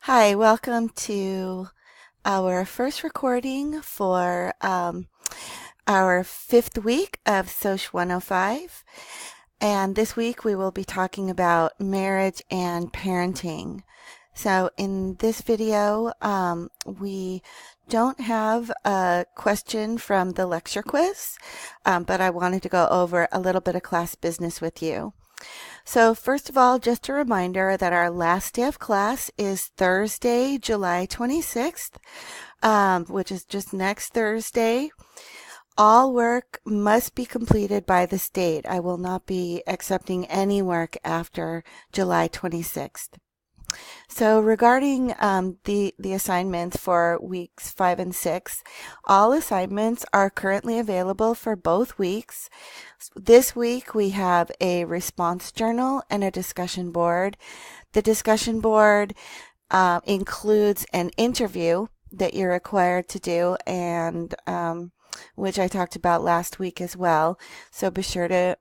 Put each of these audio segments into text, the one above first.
Hi, welcome to our first recording for our fifth week of SOC 105. And this week we will be talking about marriage and parenting. So in this video, we don't have a question from the lecture quiz, but I wanted to go over a little bit of class business with you. So first of all, just a reminder that our last day of class is Thursday, July 26th, which is just next Thursday. All work must be completed by the state. I will not be accepting any work after July 26th. So regarding the assignments for weeks 5 and 6, all assignments are currently available for both weeks. This week we have a response journal and a discussion board. The discussion board includes an interview that you're required to do, and which I talked about last week as well. So be sure to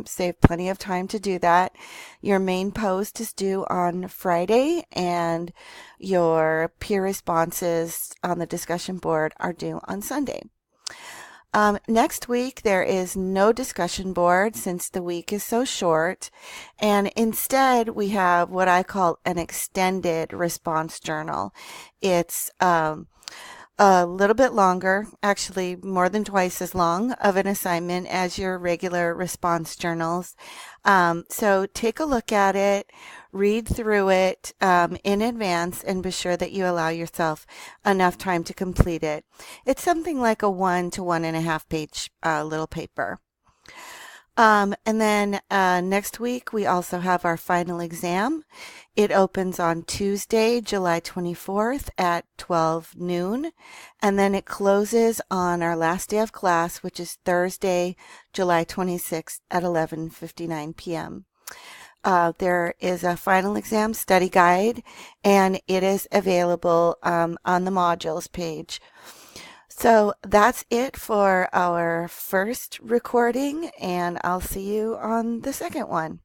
save plenty of time to do that. Your main post is due on Friday, and your peer responses on the discussion board are due on Sunday. Next week, there is no discussion board since the week is so short, and instead we have what I call an extended response journal. It's a little bit longer, actually more than twice as long of an assignment as your regular response journals. So take a look at it, read through it in advance, and be sure that you allow yourself enough time to complete it. It's something like a 1 to 1.5 page little paper. And then next week, we also have our final exam. It opens on Tuesday, July 24th at 12 noon, and then it closes on our last day of class, which is Thursday, July 26th at 11:59 p.m. There is a final exam study guide, and it is available on the modules page. So that's it for our first recording, and I'll see you on the second one.